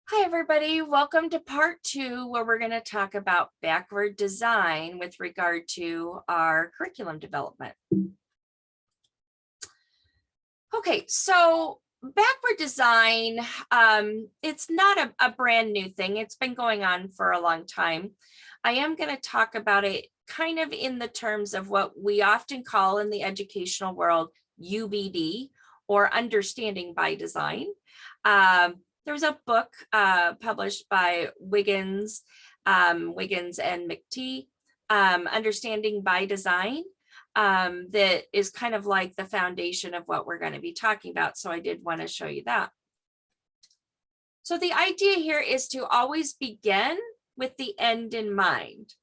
Hi, everybody. Welcome to part two, where we're going to talk about backward design with regard to our curriculum development. Okay, so backward design, it's not a brand new thing. It's been going on for a long time. I am going to talk about it kind of in the terms of what we often call in the educational world UBD, or understanding by design. There's a book published by Wiggins and McTee, Understanding by Design, that is kind of like the foundation of what we're going to be talking about. So I did want to show you that. So the idea here is to always begin with the end in mind.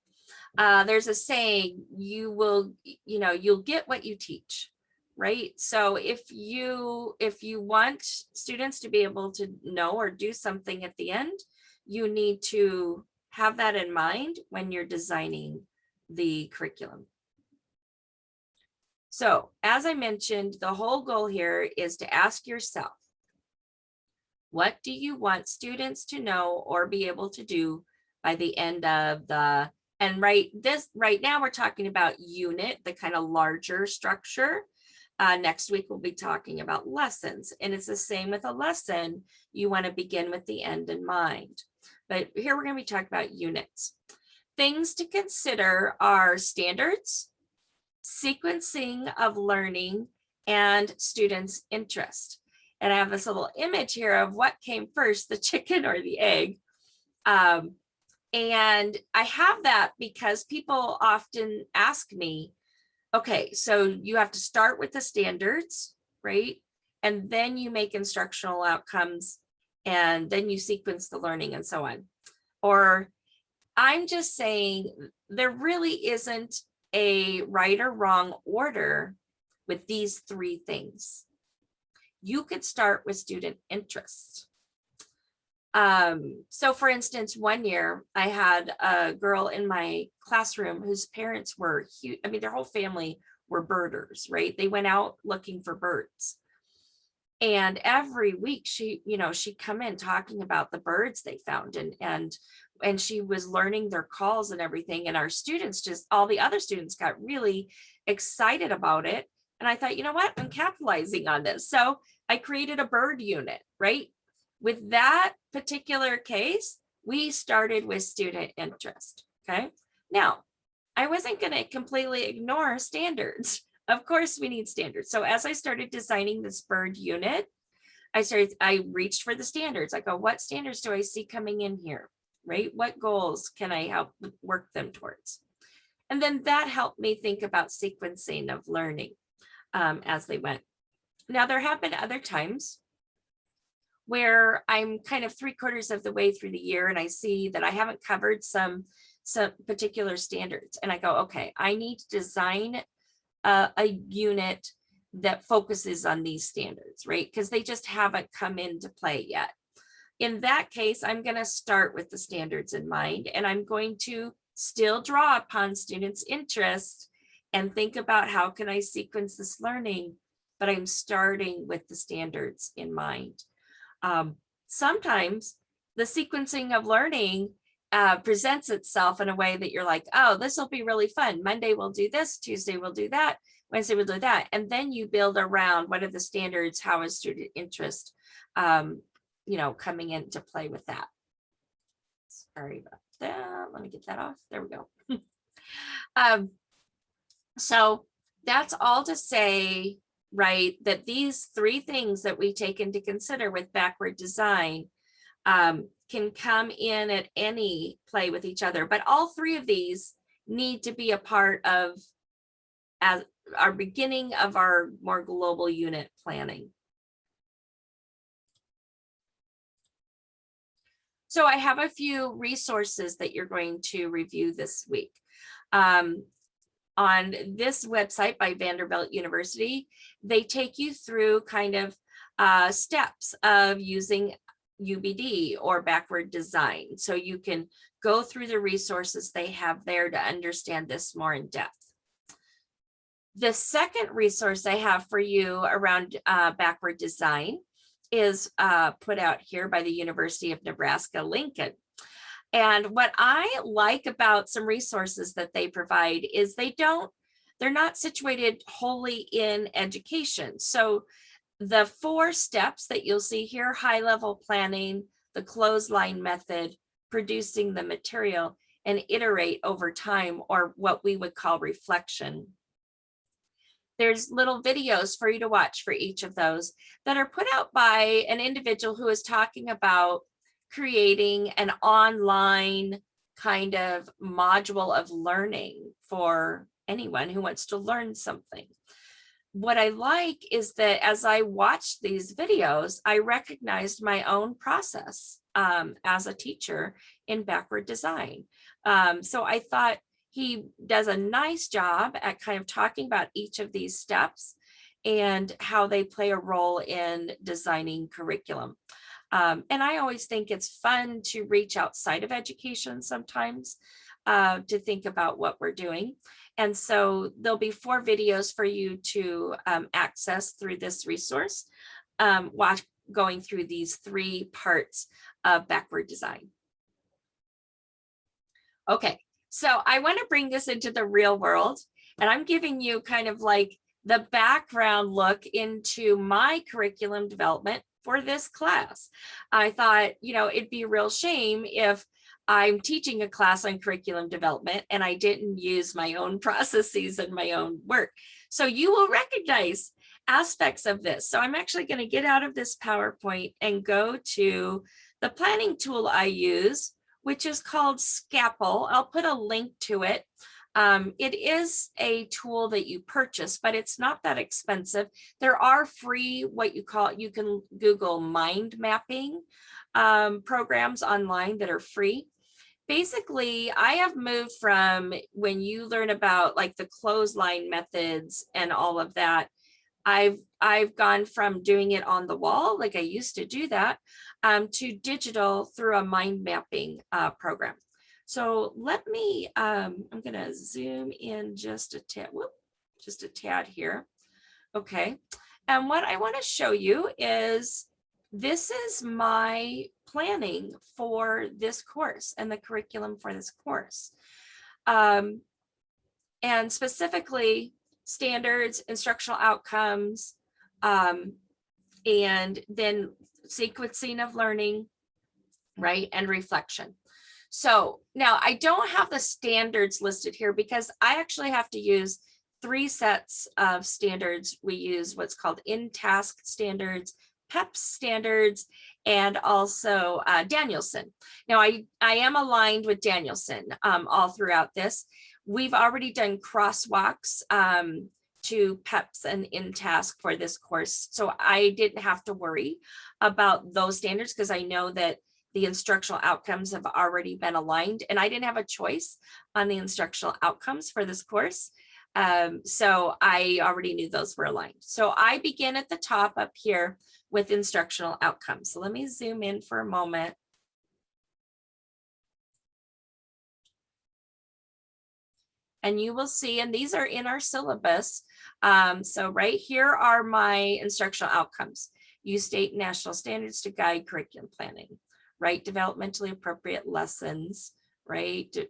There's a saying, you'll get what you teach, right? So if you want students to be able to know or do something at the end, you need to have that in mind when you're designing the curriculum. So as I mentioned, the whole goal here is to ask yourself, what do you want students to know or be able to do by the end of the, and right now we're talking about unit, the kind of larger structure. Next week, we'll be talking about lessons, and it's the same with a lesson. You want to begin with the end in mind. But here we're going to be talking about units. Things to consider are standards, sequencing of learning, and students' interest. And I have this little image here of what came first, the chicken or the egg. And I have that because people often ask me, okay, so you have to start with the standards, right? And then you make instructional outcomes, and then you sequence the learning and so on. Or I'm just saying there really isn't a right or wrong order with these three things. You could start with student interest. So for instance, one year I had a girl in my classroom whose parents were huge. I mean, their whole family were birders, right? They went out looking for birds. And every week she'd come in talking about the birds they found, and she was learning their calls and everything. And our students, just all the other students, got really excited about it. And I thought, you know what, I'm capitalizing on this. So I created a bird unit, right? With that particular case, we started with student interest. Okay. Now, I wasn't going to completely ignore standards. Of course, we need standards. So as I started designing this bird unit, I reached for the standards. I go, what standards do I see coming in here? Right? What goals can I help work them towards? And then that helped me think about sequencing of learning as they went. Now, there have been other times where I'm kind of 3/4 of the way through the year and I see that I haven't covered some particular standards. And I go, okay, I need to design a unit that focuses on these standards, right? Because they just haven't come into play yet. In that case, I'm going to start with the standards in mind, and I'm going to still draw upon students' interest and think about how can I sequence this learning, but I'm starting with the standards in mind. Sometimes the sequencing of learning presents itself in a way that you're like, oh, this will be really fun. Monday we'll do this, Tuesday we'll do that, Wednesday we'll do that. And then you build around what are the standards, how is student interest, coming into play with that. Sorry about that. Let me get that off. There we go. So that's all to say, right, that these three things that we take into consider with backward design can come in at any play with each other, but all three of these need to be a part of as our beginning of our more global unit planning. So I have a few resources that you're going to review this week. On this website by Vanderbilt University, they take you through kind of steps of using UBD or backward design. So you can go through the resources they have there to understand this more in depth. The second resource I have for you around backward design is put out here by the University of Nebraska-Lincoln. And what I like about some resources that they provide is they're not situated wholly in education. So the 4 steps that you'll see here, high level planning, the clothesline method, producing the material, and iterate over time, or what we would call reflection. There's little videos for you to watch for each of those that are put out by an individual who is talking about creating an online kind of module of learning for anyone who wants to learn something. What I like is that as I watched these videos, I recognized my own process as a teacher in backward design. So I thought he does a nice job at kind of talking about each of these steps and how they play a role in designing curriculum. And I always think it's fun to reach outside of education sometimes to think about what we're doing. And so there'll be 4 videos for you to access through this resource, watch going through these 3 parts of backward design. Okay, so I want to bring this into the real world, and I'm giving you kind of like the background look into my curriculum development for this class. I thought, it'd be a real shame if I'm teaching a class on curriculum development and I didn't use my own processes and my own work. So you will recognize aspects of this. So I'm actually going to get out of this PowerPoint and go to the planning tool I use, which is called Scapple. I'll put a link to it. It is a tool that you purchase, but it's not that expensive. There are free, you can Google mind mapping programs online that are free. Basically, I have moved from when you learn about like the clothesline methods and all of that, I've gone from doing it on the wall, like I used to do that, to digital through a mind mapping program. So let me, I'm gonna zoom in just a tad here. Okay, and what I want to show you is this is my planning for this course and the curriculum for this course. And specifically standards, instructional outcomes, and then sequencing of learning, right, and reflection. So now I don't have the standards listed here because I actually have to use 3 sets of standards. We use what's called in-task standards, PEPS standards, and also Danielson. Now I am aligned with Danielson all throughout this. We've already done crosswalks to PEPS and in-task for this course. So I didn't have to worry about those standards because I know that the instructional outcomes have already been aligned, and I didn't have a choice on the instructional outcomes for this course. So I already knew those were aligned. So I begin at the top up here with instructional outcomes. So let me zoom in for a moment. And you will see, and these are in our syllabus. So right here are my instructional outcomes. Use state and national standards to guide curriculum planning, right? Developmentally appropriate lessons, right? To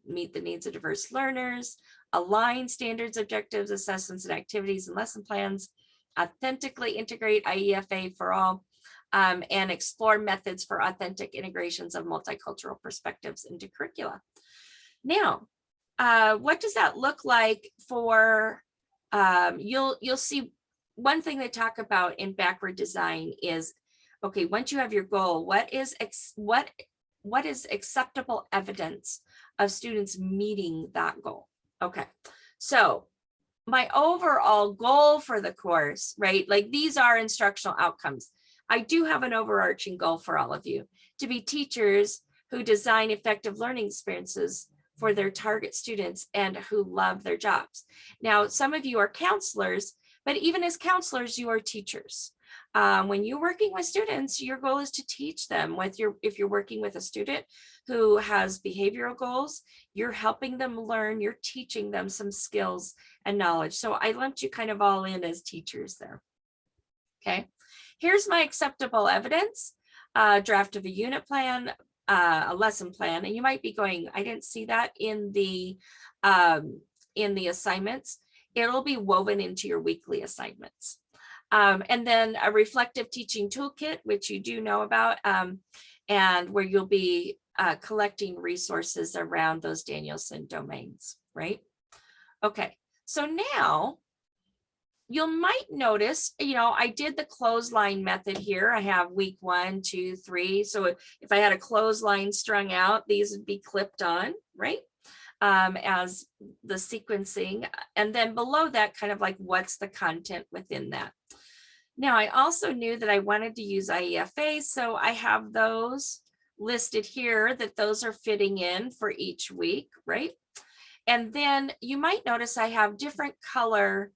meet the needs of diverse learners, align standards, objectives, assessments, and activities and lesson plans, authentically integrate IEFA for all, and explore methods for authentic integrations of multicultural perspectives into curricula. Now, what does that look like for, you'll see one thing they talk about in backward design is, okay, once you have your goal, what is acceptable evidence of students meeting that goal? Okay, so my overall goal for the course, right? Like these are instructional outcomes. I do have an overarching goal for all of you to be teachers who design effective learning experiences for their target students and who love their jobs. Now, some of you are counselors, but even as counselors, you are teachers. When you're working with students, your goal is to teach them. If you're working with a student who has behavioral goals, you're helping them learn, you're teaching them some skills and knowledge. So I lumped you kind of all in as teachers there. Okay. here's my acceptable evidence, draft of a unit plan, a lesson plan. And you might be going, I didn't see that in the assignments. It'll be woven into your weekly assignments. And then a reflective teaching toolkit, which you do know about, and where you'll be collecting resources around those Danielson domains, right? Okay, so now you might notice, I did the clothesline method here. I have week 1, 2, 3. So if I had a clothesline strung out, these would be clipped on, right? As the sequencing. And then below that, kind of like what's the content within that. Now, I also knew that I wanted to use IEFA, so I have those listed here, that those are fitting in for each week, right? And then you might notice I have different color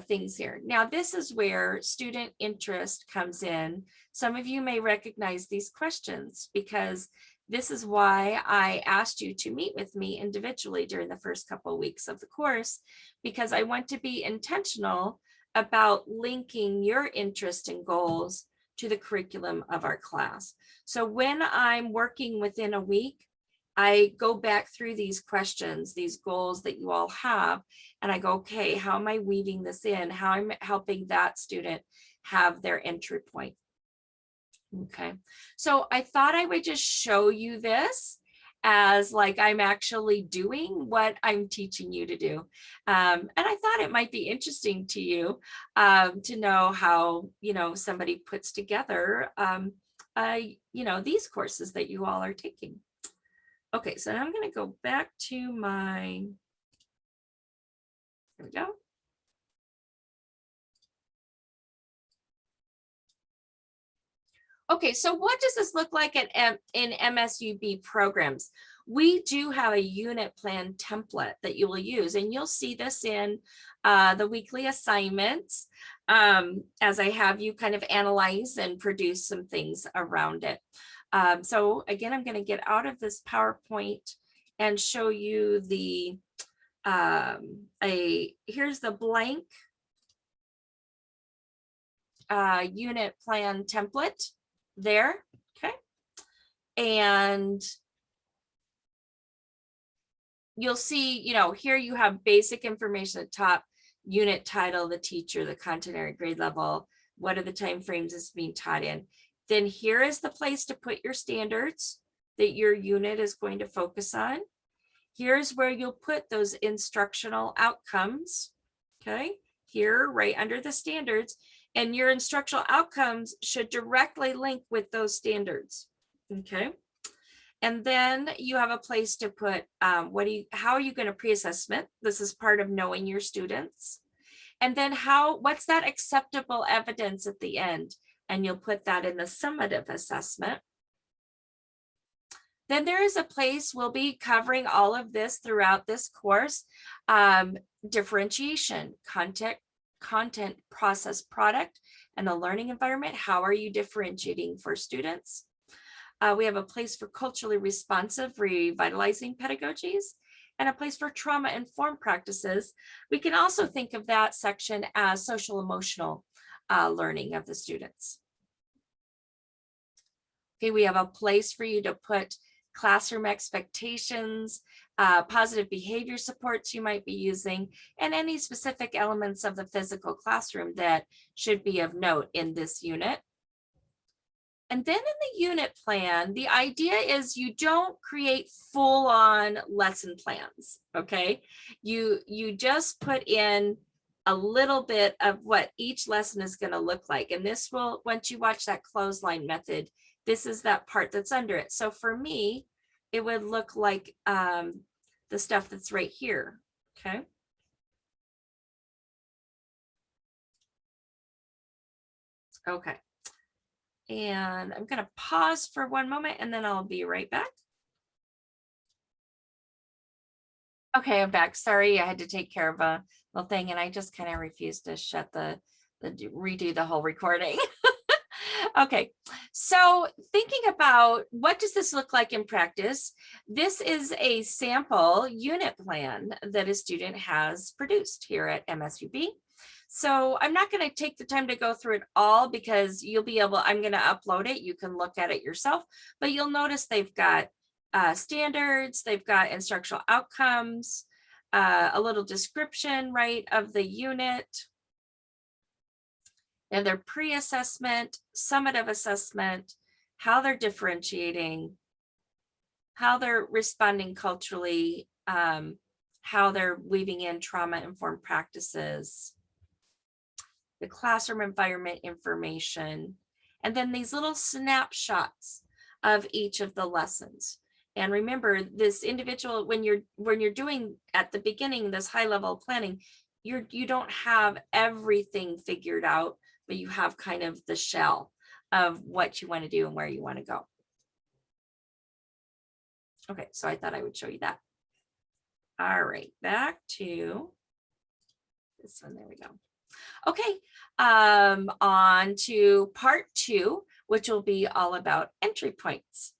things here. Now, this is where student interest comes in. Some of you may recognize these questions, because this is why I asked you to meet with me individually during the first couple of weeks of the course, because I want to be intentional about linking your interest and goals to the curriculum of our class. So when I'm working within a week, I go back through these questions, these goals that you all have, and I go, okay, how am I weaving this in? How am I helping that student have their entry point? Okay, so I thought I would just show you this as like I'm actually doing what I'm teaching you to do. And I thought it might be interesting to you to know how, somebody puts together, these courses that you all are taking. Okay, so now I'm going to go back to my, here we go. Okay, so what does this look like in MSUB programs? We do have a unit plan template that you will use, and you'll see this in the weekly assignments as I have you kind of analyze and produce some things around it. So again, I'm going to get out of this PowerPoint and show you the, here's the blank unit plan template there, okay? And you'll see, here you have basic information at the top, unit title, the teacher, the content area, grade level, what are the time frames it's being taught in. Then here is the place to put your standards that your unit is going to focus on. Here's where you'll put those instructional outcomes, okay? Here, right under the standards, and your instructional outcomes should directly link with those standards, okay? And then you have a place to put, how are you going to pre-assessment? This is part of knowing your students. And then what's that acceptable evidence at the end? And you'll put that in the summative assessment. Then there is a place, we'll be covering all of this throughout this course. Differentiation, content, process, product, and the learning environment. How are you differentiating for students? We have a place for culturally responsive, revitalizing pedagogies, and a place for trauma-informed practices. We can also think of that section as social emotional learning of the students. Okay, we have a place for you to put classroom expectations, positive behavior supports you might be using, and any specific elements of the physical classroom that should be of note in this unit. And then in the unit plan, the idea is you don't create full-on lesson plans, okay? You just put in a little bit of what each lesson is going to look like. And this will, once you watch that clothesline method, this is that part that's under it. So for me, it would look like the stuff that's right here, okay? Okay. And I'm going to pause for one moment and then I'll be right back. Okay, I'm back. Sorry, I had to take care of a little thing and I just kind of refused to redo the whole recording. Okay, so thinking about what does this look like in practice? This is a sample unit plan that a student has produced here at MSUB. So I'm not going to take the time to go through it all because you'll be able, I'm going to upload it. You can look at it yourself, but you'll notice they've got standards, they've got instructional outcomes, a little description, right, of the unit. And their pre-assessment, summative assessment, how they're differentiating, how they're responding culturally, how they're weaving in trauma-informed practices, the classroom environment information, and then these little snapshots of each of the lessons. And remember, this individual, when you're doing at the beginning this high level planning, you don't have everything figured out, but you have kind of the shell of what you want to do and where you want to go. Okay, so I thought I would show you that. All right, back to this one. There we go. Okay, on to part 2, which will be all about entry points.